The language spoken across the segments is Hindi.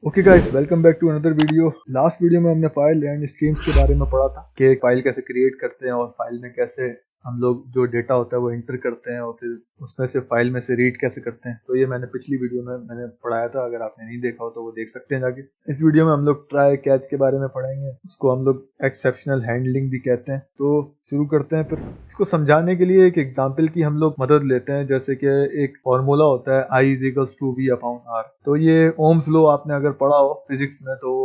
Okay guys, welcome back to another video. Last video में हमने फाइल एंड स्ट्रीम्स के बारे में पढ़ा था कि एक फाइल कैसे क्रिएट करते हैं और फाइल में कैसे हम लोग जो डेटा होता है वो एंटर करते हैं और फिर उसमें से फाइल में से रीड कैसे करते हैं। तो ये मैंने पिछली वीडियो में मैंने पढ़ाया था, अगर आपने नहीं देखा हो तो वो देख सकते हैं जाके। इस वीडियो में हम लोग ट्राई कैच के बारे में पढ़ेंगे, उसको हम लोग एक्सेप्शनल हैंडलिंग भी कहते हैं। तो शुरू करते हैं। फिर इसको समझाने के लिए एक एग्जाम्पल की हम लोग मदद लेते हैं, जैसे कि एक फॉर्मूला होता है I is equals to V upon R। तो ये ओम्स लॉ आपने अगर पढ़ा हो फिजिक्स में तो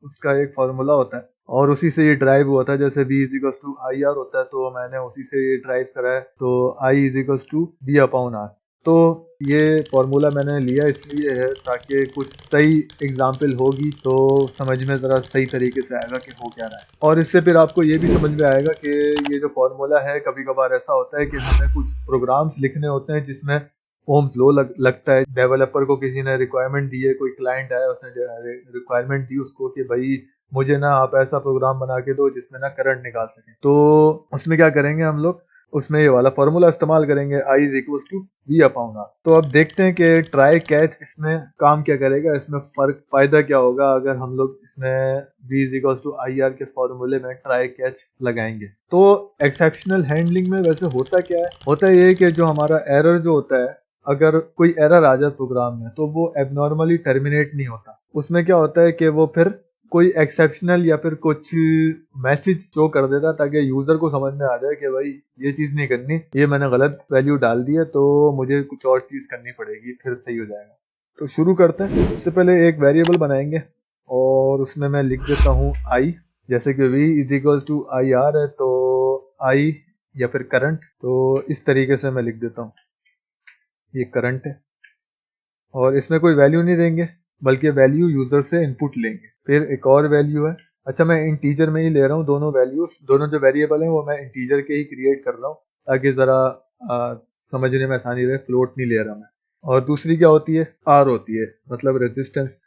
उसका एक फॉर्मूला होता है और उसी से ये ड्राइव हुआ था। जैसे V is equals to I R होता है तो मैंने उसी से ये ड्राइव करा है, तो I is equals to V upon R। तो ये फॉर्मूला मैंने लिया इसलिए है ताकि कुछ सही एग्जाम्पल होगी तो समझ में ज़रा सही तरीके से आएगा कि हो क्या रहा है। और इससे फिर आपको ये भी समझ में आएगा कि ये जो फॉर्मूला है, कभी कभार ऐसा होता है कि हमें कुछ प्रोग्राम्स लिखने होते हैं जिसमें ओम्स लॉ लगता है। डेवलपर को किसी ने रिक्वायरमेंट दी है, कोई क्लाइंट आया उसने रिक्वायरमेंट दी उसको कि भाई मुझे ना आप ऐसा प्रोग्राम बना के दो जिसमें ना करंट निकाल सके। तो उसमें क्या करेंगे हम लोग, उसमें ये वाला फॉर्मूला इस्तेमाल करेंगे I is equal to V upon R। तो अब देखते हैं कि ट्राई कैच इसमें काम क्या करेगा, इसमें फायदा क्या होगा अगर हम लोग इसमें V is equal to I R के फॉर्मूले में ट्राई कैच लगाएंगे। तो एक्सेप्शनल हैंडलिंग में वैसे होता क्या है, होता ये कि जो हमारा एरर जो होता है, अगर कोई एरर आ जाए प्रोग्राम में तो वो एबनॉर्मली टर्मिनेट नहीं होता। उसमें क्या होता है कि वो फिर कोई एक्सेप्शनल या फिर कुछ मैसेज शो कर देता ताकि यूजर को समझ में आ जाए कि भाई ये चीज नहीं करनी, ये मैंने गलत वैल्यू डाल दी है तो मुझे कुछ और चीज करनी पड़ेगी, फिर सही हो जाएगा। तो शुरू करते हैं। सबसे पहले एक वेरिएबल बनाएंगे और उसमें मैं लिख देता हूँ I। जैसे कि V is equal to I R है तो I या फिर करंट, तो इस तरीके से मैं लिख देता हूँ ये करंट है। और इसमें कोई वैल्यू नहीं देंगे बल्कि वैल्यू यूजर से इनपुट लेंगे। फिर एक और वैल्यू है, अच्छा मैं इंटीजर में ही ले रहा हूँ दोनों वैल्यूज, दोनों जो वेरिएबल हैं वो मैं इंटीजर के ही क्रिएट कर रहा हूँ ताकि जरा समझने में आसानी रहे, फ्लोट नहीं ले रहा मैं। और दूसरी क्या होती है, R होती है, मतलब रेजिस्टेंस।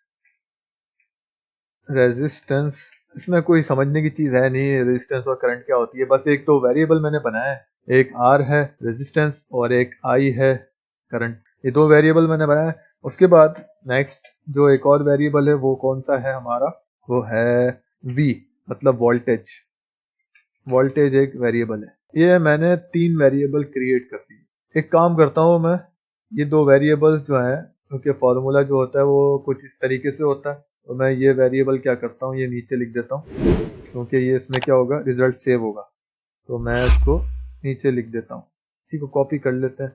रेजिस्टेंस इसमें कोई समझने की चीज है नहीं, रेजिस्टेंस और करंट क्या होती है, बस एक तो वेरिएबल मैंने बनाया है, एक R है रेजिस्टेंस और एक I है करंट। ये दो वेरिएबल मैंने बनाया है। उसके बाद नेक्स्ट जो एक और वेरिएबल है वो कौन सा है हमारा, वो है V, मतलब वोल्टेज। वोल्टेज एक वेरिएबल है। ये मैंने 3 वेरिएबल क्रिएट कर दिए। एक काम करता हूँ मैं, ये 2 वेरिएबल्स जो हैं, क्योंकि फॉर्मूला जो होता है वो कुछ इस तरीके से होता है, तो मैं ये वेरिएबल क्या करता हूँ, ये नीचे लिख देता हूँ क्योंकि ये इसमें क्या होगा, रिजल्ट सेव होगा। तो मैं इसको नीचे लिख देता हूँ। इसी को कॉपी कर लेते हैं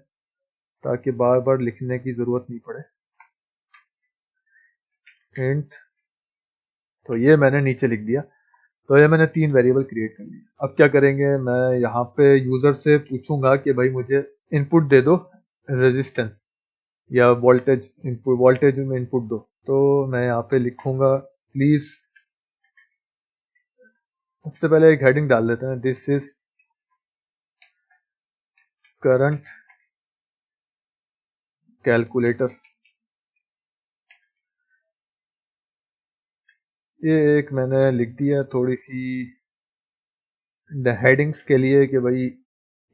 ताकि बार बार लिखने की जरूरत नहीं पड़े। इंट, तो ये मैंने नीचे लिख दिया। तो ये मैंने 3 वेरिएबल क्रिएट कर लिए। अब क्या करेंगे, मैं यहाँ पे यूजर से पूछूंगा कि भाई मुझे इनपुट दे दो रेजिस्टेंस या वोल्टेज इनपुट, वोल्टेज में इनपुट दो। तो मैं यहाँ पे लिखूंगा प्लीज, सबसे पहले एक हेडिंग डाल देते हैं, दिस इज करंट कैलकुलेटर। ये एक मैंने लिख दिया थोड़ी सी हेडिंग्स के लिए कि भाई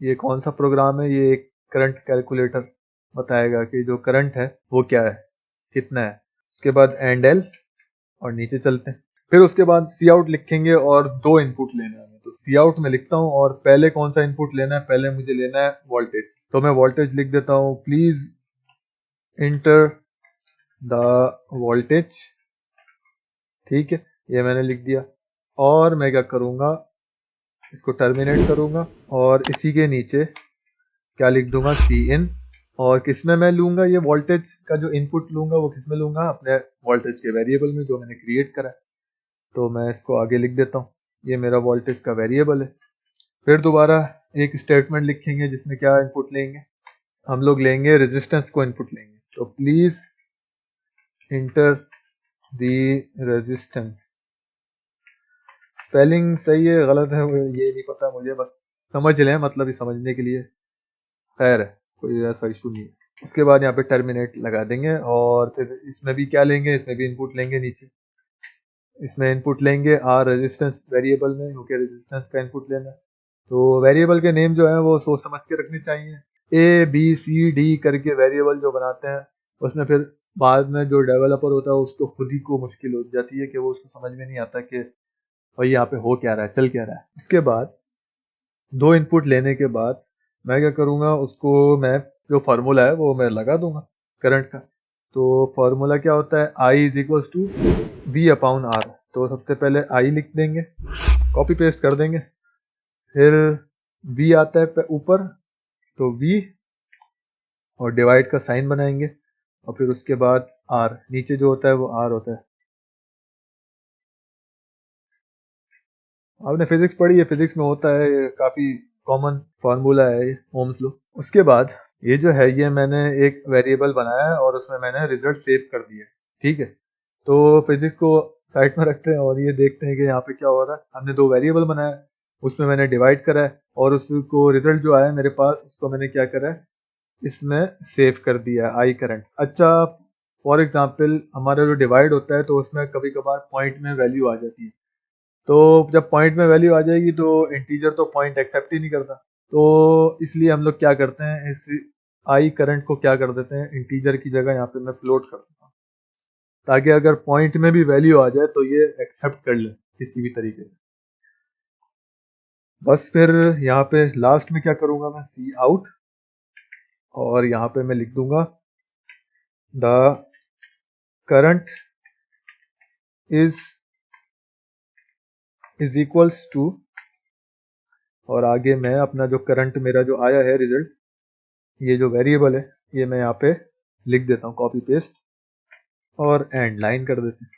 ये कौन सा प्रोग्राम है, ये एक करंट कैलकुलेटर बताएगा कि जो करंट है वो क्या है, कितना है। उसके बाद एंड एल और नीचे चलते हैं। फिर उसके बाद सी आउट लिखेंगे और 2 इनपुट लेना है, तो सी आउट में लिखता हूँ और पहले कौन सा इनपुट लेना है, पहले मुझे लेना है वोल्टेज। तो मैं वोल्टेज लिख देता हूँ, प्लीज इंटर द वोल्टेज। ठीक है, ये मैंने लिख दिया। और मैं क्या करूंगा, इसको टर्मिनेट करूंगा और इसी के नीचे क्या लिख दूंगा, सी इन। और किसमें मैं लूंगा, ये वोल्टेज का जो इनपुट लूंगा वो किसमें लूंगा, अपने वोल्टेज के वेरिएबल में जो मैंने क्रिएट करा है। तो मैं इसको आगे लिख देता हूँ, ये मेरा वोल्टेज का वेरिएबल है। फिर दोबारा एक स्टेटमेंट लिखेंगे जिसमें क्या इनपुट लेंगे, हम लोग लेंगे रेजिस्टेंस को इनपुट लेंगे। तो please enter the resistance. Spelling सही है गलत है ये नहीं पता मुझे, बस समझ लें, मतलब ये समझने के लिए खैर है, कोई ऐसा इशू नहीं है। उसके बाद यहाँ पे टर्मिनेट लगा देंगे और फिर इसमें भी क्या लेंगे, इसमें भी इनपुट लेंगे नीचे। इसमें इनपुट लेंगे आर रेजिस्टेंस वेरिएबल में, क्योंकि रेजिस्टेंस का इनपुट लेना है। तो वेरिएबल के नेम जो है वो सोच समझ के रखने चाहिए। ए बी सी डी करके वेरिएबल जो बनाते हैं उसमें फिर बाद में जो डेवलपर होता है उसको खुद ही को मुश्किल हो जाती है कि वो उसको समझ में नहीं आता कि भाई यहाँ पे हो क्या रहा है, चल क्या रहा है। इसके बाद 2 इनपुट लेने के बाद मैं क्या करूँगा, उसको मैं जो फार्मूला है वो मैं लगा दूंगा करंट का। तो फार्मूला क्या होता है, I is equal to V upon R। तो सबसे पहले I लिख देंगे, कॉपी पेस्ट कर देंगे, फिर V आता है ऊपर तो V और डिवाइड का साइन बनाएंगे, और फिर उसके बाद R नीचे जो होता है वो R होता है। आपने फिजिक्स पढ़ी है, फिजिक्स में होता है, ये काफी कॉमन फार्मूला है ये, ओम्स लॉ। उसके बाद ये जो है ये मैंने एक वेरिएबल बनाया है और उसमें मैंने रिजल्ट सेव कर दिया है, ठीक है। तो फिजिक्स को साइड में रखते हैं और ये देखते हैं कि यहाँ पे क्या हो रहा है। हमने 2 वेरिएबल बनाया है, उसमें मैंने डिवाइड करा है और उसको रिजल्ट जो आया मेरे पास उसको मैंने क्या करा है, इसमें सेव कर दिया है आई करंट। अच्छा, फॉर एग्जाम्पल हमारा जो डिवाइड होता है तो उसमें कभी कभार पॉइंट में वैल्यू आ जाती है। तो जब पॉइंट में वैल्यू आ जाएगी तो इंटीजर तो पॉइंट एक्सेप्ट ही नहीं करता, तो इसलिए हम लोग क्या करते हैं, इस आई करंट को क्या कर देते हैं, इंटीजर की जगह यहाँ पे मैं फ्लोट कर देता हूँ, ताकि अगर पॉइंट में भी वैल्यू आ जाए तो ये एक्सेप्ट कर ले किसी भी तरीके से। बस फिर यहाँ पे लास्ट में क्या करूंगा, मैं सी आउट और यहाँ पे मैं लिख दूंगा the current is equals to, और आगे मैं अपना जो करंट मेरा जो आया है रिजल्ट, ये जो वेरिएबल है ये मैं यहाँ पे लिख देता हूँ, कॉपी पेस्ट और एंड लाइन कर देते हैं।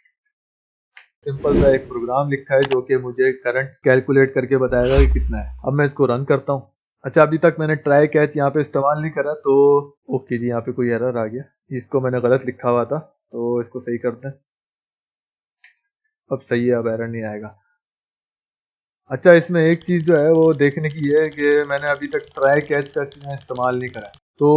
सिंपल सा एक प्रोग्राम लिखा है जो कि मुझे करंट कैलकुलेट करके बताएगा कि कितना है। अब मैं इसको रन करता हूँ। अच्छा, अभी तक मैंने ट्राई कैच यहाँ पे इस्तेमाल नहीं करा, तो ओके जी, यहाँ पे कोई एरर आ गया, इसको मैंने गलत लिखा हुआ था, तो इसको सही करते हैं। अब सही है, अब एरर नहीं आएगा। अच्छा, इसमें एक चीज जो है वो देखने की है कि मैंने अभी तक ट्राई कैच का इस्तेमाल नहीं करा, तो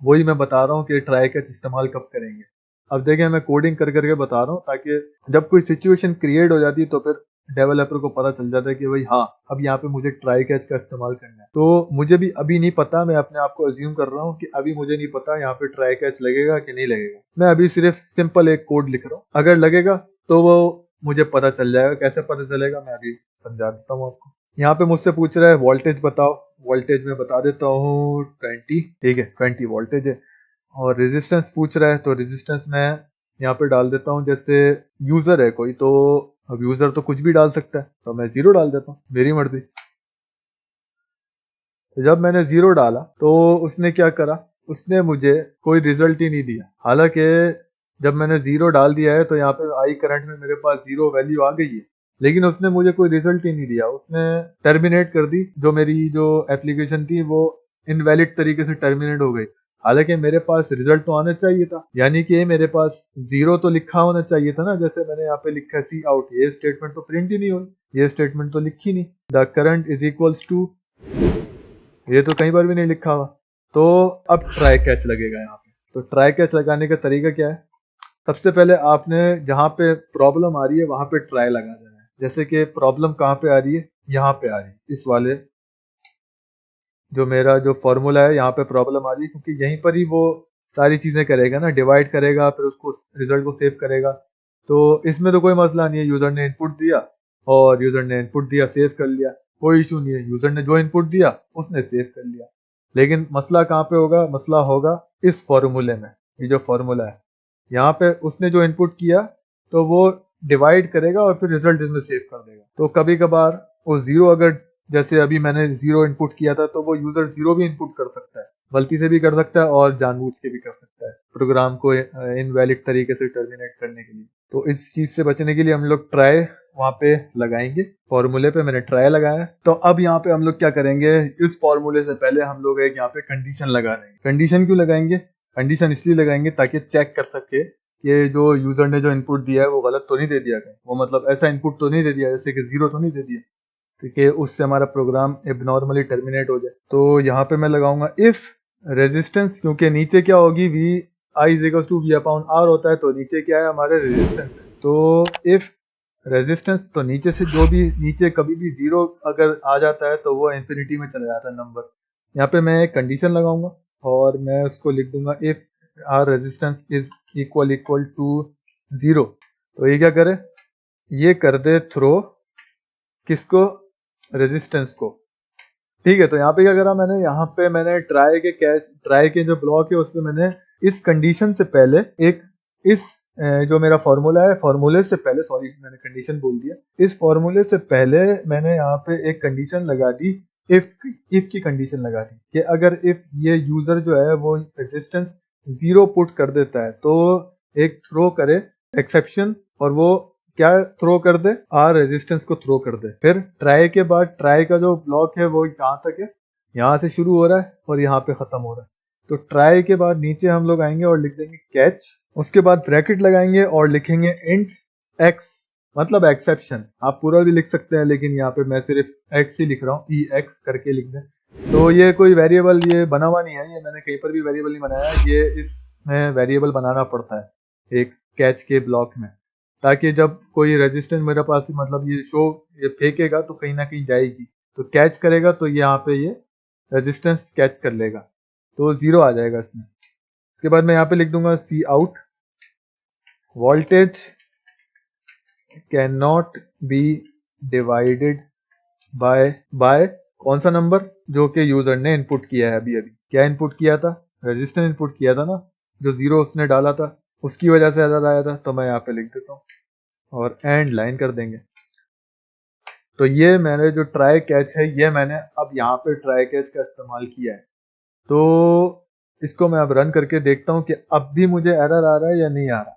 वही मैं बता रहा हूँ कि ट्राई कैच इस्तेमाल कब करेंगे। अब देखें, मैं कोडिंग कर करके बता रहा हूँ ताकि जब कोई सिचुएशन क्रिएट हो जाती है तो फिर डेवलपर को पता चल जाता है कि भाई हाँ, अब यहाँ पे मुझे ट्राई कैच का इस्तेमाल करना है। तो मुझे भी अभी नहीं पता, मैं अपने आप को अज्यूम कर रहा हूँ कि अभी मुझे नहीं पता यहाँ पे ट्राई कैच लगेगा कि नहीं लगेगा। मैं अभी सिर्फ सिंपल एक कोड लिख रहा हूँ, अगर लगेगा तो वो मुझे पता चल जाएगा। कैसे पता चलेगा मैं अभी समझा देता हूँ आपको। यहाँ पे मुझसे पूछ रहा है वोल्टेज बताओ, वोल्टेज में बता देता हूँ 20, ठीक है 20 वोल्टेज है। और रेजिस्टेंस पूछ रहा है तो रेजिस्टेंस मैं यहाँ पे डाल देता हूँ, जैसे यूजर है कोई, तो अब यूजर तो कुछ भी डाल सकता है, तो मैं 0 डाल देता हूँ, मेरी मर्जी। तो जब मैंने 0 डाला तो उसने क्या करा, उसने मुझे कोई रिजल्ट ही नहीं दिया। हालांकि जब मैंने 0 डाल दिया है तो यहाँ पे आई करंट में मेरे पास 0 वैल्यू आ गई है, लेकिन उसने मुझे कोई रिजल्ट ही नहीं दिया। उसने टर्मिनेट कर दी, जो मेरी जो एप्लीकेशन थी वो इनवैलिड तरीके से टर्मिनेट हो गई। हालांकि मेरे पास रिजल्ट तो आना चाहिए था, यानी कि मेरे पास 0 तो लिखा होना चाहिए था ना, जैसे मैंने यहाँ पे लिखा है सी आउट, ये स्टेटमेंट तो प्रिंट ही नहीं हुई, ये स्टेटमेंट तो लिखी नहीं, the current is equals to, ये तो कहीं पर भी नहीं लिखा हुआ। तो अब ट्राई कैच लगेगा यहाँ पे। तो ट्राई कैच लगाने का तरीका क्या है, सबसे पहले आपने जहाँ पे प्रॉब्लम आ रही है वहां पे ट्राई लगा देना है। जैसे कि प्रॉब्लम कहाँ पे आ रही है, यहाँ पे आ रही है, इस वाले जो मेरा जो फॉर्मूला है यहाँ पे प्रॉब्लम आ रही है, क्योंकि यहीं पर ही वो सारी चीजें करेगा ना, डिवाइड करेगा फिर उसको रिजल्ट को सेव करेगा। तो इसमें तो कोई मसला नहीं है, यूजर ने इनपुट दिया और यूजर ने इनपुट दिया, सेव कर लिया, कोई इशू नहीं है। यूजर ने जो इनपुट दिया उसने सेव कर लिया। लेकिन मसला कहाँ पे होगा, मसला होगा इस फॉर्मूले में। ये जो फॉर्मूला है यहाँ पे उसने जो इनपुट किया तो वो डिवाइड करेगा और फिर रिजल्ट इसमें सेव कर देगा। तो कभी कभार वो 0, अगर जैसे अभी मैंने 0 इनपुट किया था तो वो यूजर 0 भी इनपुट कर सकता है, गलती से भी कर सकता है और जानबूझ के भी कर सकता है, प्रोग्राम को इनवैलिड तरीके से टर्मिनेट करने के लिए। तो इस चीज से बचने के लिए हम लोग ट्राई वहां पे लगाएंगे, फॉर्मूले पे मैंने ट्राई लगाया। तो अब यहाँ पे हम लोग क्या करेंगे, इस फॉर्मूले से पहले हम लोग एक यहाँ पे कंडीशन लगा देंगे। कंडीशन क्यों लगाएंगे, कंडीशन इसलिए लगाएंगे ताकि चेक कर सके कि जो यूजर ने जो इनपुट दिया है वो गलत तो नहीं दे दिया गया, वो मतलब ऐसा इनपुट तो नहीं दे दिया जैसे कि 0 तो नहीं दे दिया, कि उससे हमारा प्रोग्राम एबनॉर्मली टर्मिनेट हो जाए। तो यहाँ पे मैं लगाऊंगा इफ रेजिस्टेंस, क्योंकि नीचे क्या होगी, V I is equal to V upon R होता है, तो नीचे क्या है हमारे रेजिस्टेंस है। तो इफ रेजिस्टेंस, तो नीचे से जो भी नीचे कभी भी 0 अगर आ जाता है तो वो इंफिनिटी में चला जाता है नंबर। यहाँ पे मैं एक कंडीशन लगाऊंगा और मैं उसको लिख दूंगा if R resistance is equal equal to 0। तो ये क्या करे, ये कर दे थ्रो किसको, रेजिस्टेंस को। ठीक है, तो यहाँ पे क्या करा मैंने, यहाँ पे मैंने ट्राई के जो ब्लॉक है उसमें मैंने इस कंडीशन से पहले एक इस जो मेरा फॉर्मूला है, फॉर्मूले से पहले, सॉरी मैंने कंडीशन बोल दिया, इस फॉर्मूले से पहले मैंने यहाँ पे एक कंडीशन लगा दी, इफ की कंडीशन लगा दी कि अगर इफ ये यूजर जो है वो रेजिस्टेंस 0 पुट कर देता है तो एक थ्रो करे एक्सेप्शन, और वो क्या थ्रो कर दे, आर रेजिस्टेंस को थ्रो कर दे। फिर ट्राई के बाद ट्राई का जो ब्लॉक है वो कहाँ तक है, यहाँ से शुरू हो रहा है और यहाँ पे खत्म हो रहा है। तो ट्राई के बाद नीचे हम लोग आएंगे और लिख देंगे कैच, उसके बाद ब्रैकेट लगाएंगे और लिखेंगे इंट एक्स, मतलब एक्सेप्शन। आप पूरा भी लिख सकते हैं लेकिन यहाँ पे मैं सिर्फ एक्स ही लिख रहा हूँ, ई एक्स करके लिख दें। तो ये कोई वेरिएबल ये बना हुआ नहीं है, ये मैंने कहीं पर भी वेरिएबल नहीं बनाया, ये इसमें वेरिएबल बनाना पड़ता है एक कैच के ब्लॉक में, ताकि जब कोई रेजिस्टेंस मेरे पास मतलब ये फेंकेगा तो कहीं ना कहीं जाएगी, तो कैच करेगा तो यहाँ पे ये रेजिस्टेंस कैच कर लेगा, तो 0 आ जाएगा इसमें। इसके बाद मैं यहाँ पे लिख दूंगा see out voltage can not be divided by कौन सा नंबर, जो कि यूजर ने इनपुट किया है। अभी क्या इनपुट किया था, रेजिस्टेंस इनपुट किया था ना, जो 0 उसने डाला था उसकी वजह से एरर आया था। तो मैं यहाँ पे लिख देता हूँ और एंड लाइन कर देंगे। तो ये मैंने जो ट्राई कैच है ये मैंने अब यहाँ पे ट्राई कैच का इस्तेमाल किया है। तो इसको मैं अब रन करके देखता हूँ कि अब भी मुझे एरर आ रहा है या नहीं आ रहा,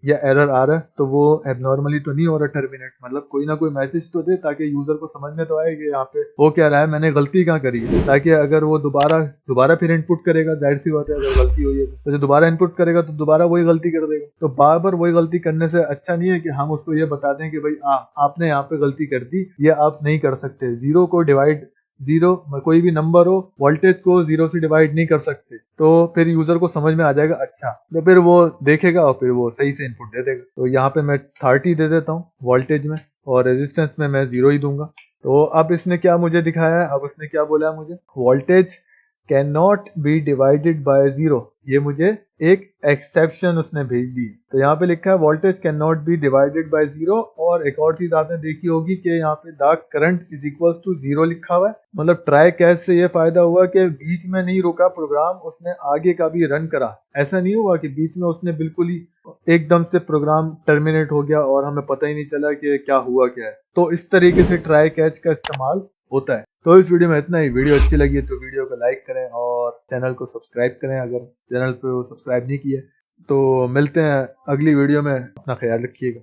या एरर आ रहा है तो वो एबनॉर्मली तो नहीं हो रहा टर्मिनेट, मतलब कोई ना कोई मैसेज तो दे ताकि यूजर को समझ में तो आए कि यहाँ पे वो क्या रहा है, मैंने गलती कहाँ करी है, ताकि अगर वो दोबारा फिर इनपुट करेगा, जाहिर सी बात है अगर गलती हुई है तो जो दोबारा इनपुट करेगा तो दोबारा वही गलती कर देगा। तो बार बार वही गलती करने से अच्छा नहीं है कि हम उसको ये बता दें कि भाई आपने यहाँ पे गलती कर दी, ये आप नहीं कर सकते, 0 को डिवाइड 0 कोई भी नंबर हो वोल्टेज को 0 से डिवाइड नहीं कर सकते, तो फिर यूजर को समझ में आ जाएगा अच्छा, तो फिर वो देखेगा और फिर वो सही से इनपुट दे देगा। तो यहाँ पे मैं 30 दे देता हूँ वोल्टेज में और रेजिस्टेंस में मैं 0 ही दूंगा। तो अब इसने क्या मुझे दिखाया है, अब उसने क्या बोला है मुझे, voltage can not be divided bye 0, ये मुझे एक एक्सेप्शन उसने भेज दी। तो यहाँ पे लिखा है voltage can not be divided bye 0, और एक और चीज आपने देखी होगी कि यहाँ पे the current is equals to 0 लिखा हुआ है। मतलब ट्राई कैच से ये फायदा हुआ कि बीच में नहीं रुका प्रोग्राम, उसने आगे का भी रन करा। ऐसा नहीं हुआ कि बीच में उसने बिल्कुल ही एकदम से प्रोग्राम टर्मिनेट हो गया और हमें पता ही नहीं चला कि क्या हुआ क्या है। तो इस तरीके से ट्राई कैच का इस्तेमाल होता है। तो इस वीडियो में इतना ही। वीडियो अच्छी लगी है तो वीडियो को लाइक करें और चैनल को सब्सक्राइब करें अगर चैनल पे सब्सक्राइब नहीं किया। तो मिलते हैं अगली वीडियो में, अपना ख्याल रखिएगा।